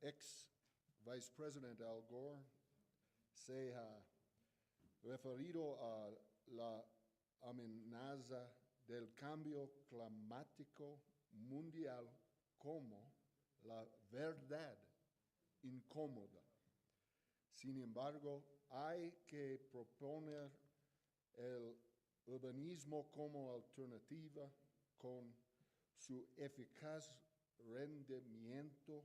ex-vicepresidente Al Gore se ha referido a la amenaza del cambio climático mundial como la verdad incómoda. Sin embargo, hay que proponer el urbanismo como alternativa con su eficaz rendimiento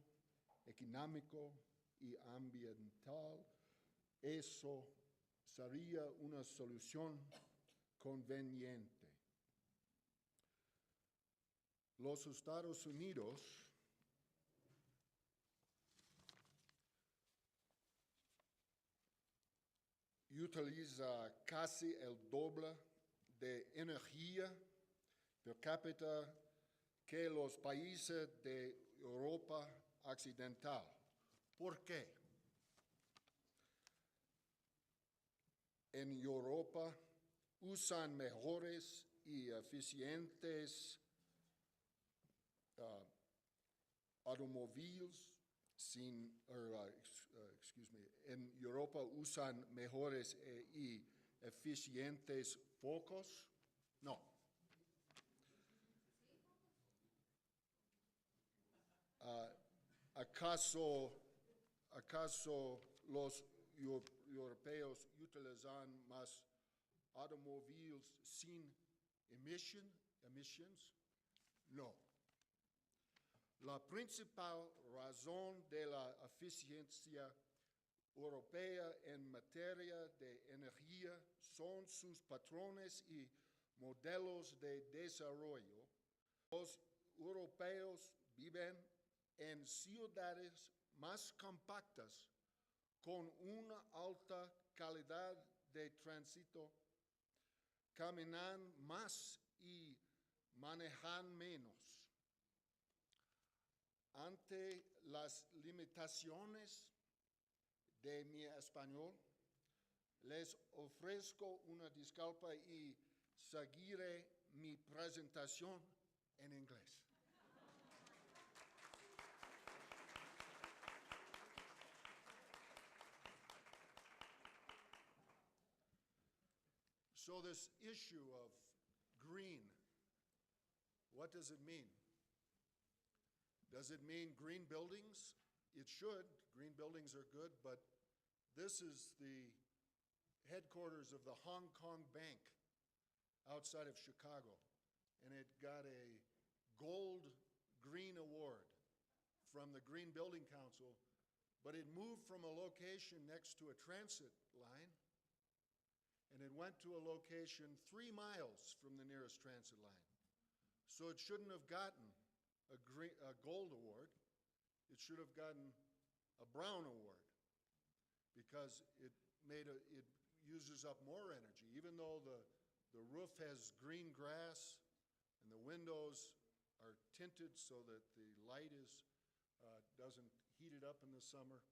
económico y ambiental. Eso sería una solución conveniente. Los Estados Unidos utiliza casi el doble de energía per cápita que los países de Europa occidental. ¿Por qué? En Europa usan mejores y eficientes automóviles en Europa usan mejores y eficientes focos. No. ¿Acaso los europeos utilizan más automóviles sin emissions? No. La principal razón de la eficiencia europea en materia de energía son sus patrones y modelos de desarrollo. Los europeos viven en ciudades más compactas con una alta calidad de tránsito, caminan más y manejan menos. Ante las limitaciones de mi español, les ofrezco una disculpa y seguiré mi presentación en inglés. So this issue of green, what does it mean? Does it mean green buildings? It should. Green buildings are good, but this is the headquarters of the Hong Kong Bank outside of Chicago, and it got a Gold Green Award from the Green Building Council, but it moved from a location next to a transit line, and it went to a location 3 miles from the nearest transit line. So it shouldn't have gotten a gold award. It should have gotten a brown award because it uses up more energy. Even though the roof has green grass and the windows are tinted so that the light doesn't heat it up in the summer.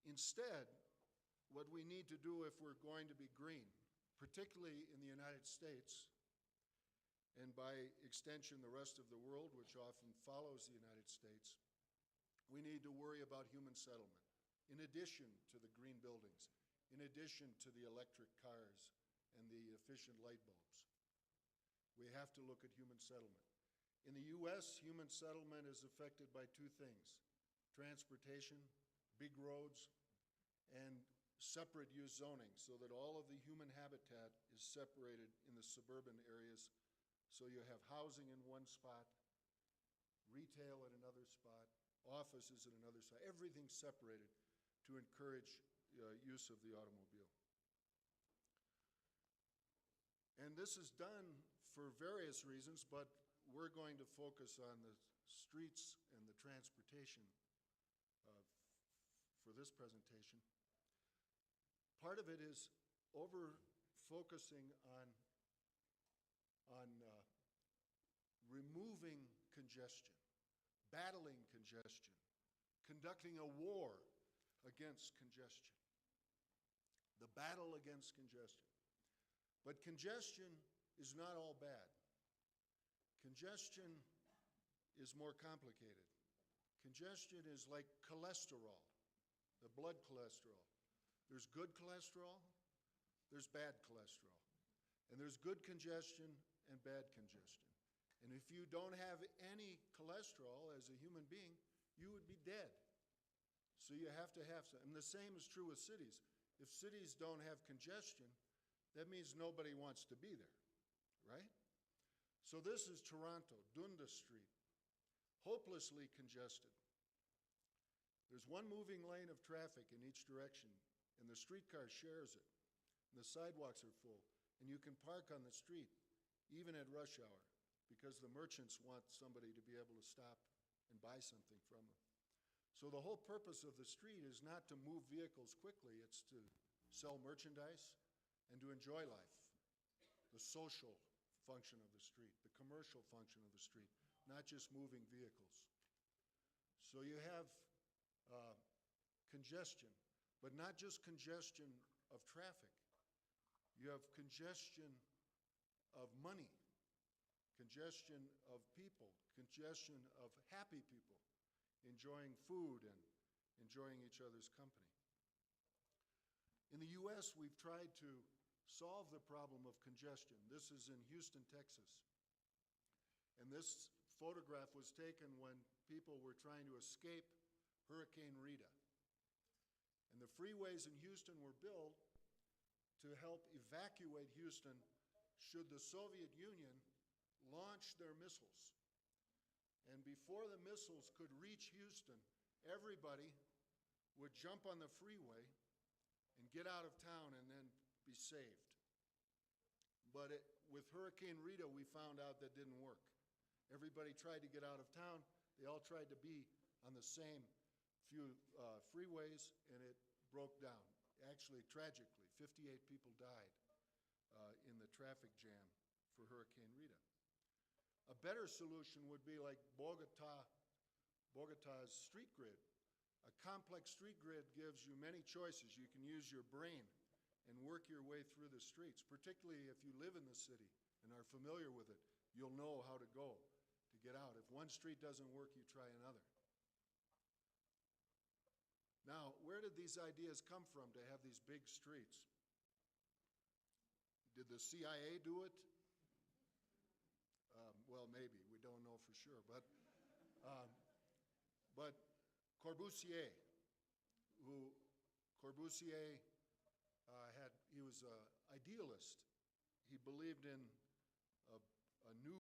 Instead, what we need to do if we're going to be green, particularly in the United States, and by extension the rest of the world, which often follows the United States, we need to worry about human settlement, in addition to the green buildings, in addition to the electric cars and the efficient light bulbs. We have to look at human settlement. In the U.S., human settlement is affected by 2 things: transportation, big roads, and separate use zoning, so that all of the human habitat is separated in the suburban areas. So you have housing in one spot, retail at another spot, offices at another spot, everything separated to encourage use of the automobile. And this is done for various reasons, but we're going to focus on the streets and the transportation for this presentation. Part of it is over-focusing on removing congestion, battling congestion, conducting a war against congestion, the battle against congestion. But congestion is not all bad. Congestion is more complicated. Congestion is like cholesterol, the blood cholesterol. There's good cholesterol, there's bad cholesterol. And there's good congestion and bad congestion. And if you don't have any cholesterol as a human being, you would be dead. So you have to have some. And the same is true with cities. If cities don't have congestion, that means nobody wants to be there, right? So this is Toronto, Dundas Street, hopelessly congested. There's one moving lane of traffic in each direction, and the streetcar shares it. And the sidewalks are full, and you can park on the street, even at rush hour, because the merchants want somebody to be able to stop and buy something from them. So the whole purpose of the street is not to move vehicles quickly, it's to sell merchandise and to enjoy life. The social function of the street, the commercial function of the street, not just moving vehicles. So you have congestion, but not just congestion of traffic. You have congestion of money, congestion of people, congestion of happy people, enjoying food and enjoying each other's company. In the US, we've tried to solve the problem of congestion. This is in Houston, Texas. And this photograph was taken when people were trying to escape Hurricane Rita. And the freeways in Houston were built to help evacuate Houston should the Soviet Union launch their missiles. And before the missiles could reach Houston, everybody would jump on the freeway and get out of town and then be saved. But with Hurricane Rita, we found out that didn't work. Everybody tried to get out of town. They all tried to be on the same few freeways, and it broke down. Actually, tragically, 58 people died in the traffic jam for Hurricane Rita. A better solution would be like Bogota's street grid. A complex street grid gives you many choices. You can use your brain and work your way through the streets, particularly if you live in the city and are familiar with it. You'll know how to go to get out. If one street doesn't work, you try another. Now, where did these ideas come from to have these big streets? Did the CIA do it? Well, maybe. We don't know for sure. But Corbusier, he was an idealist. He believed in a new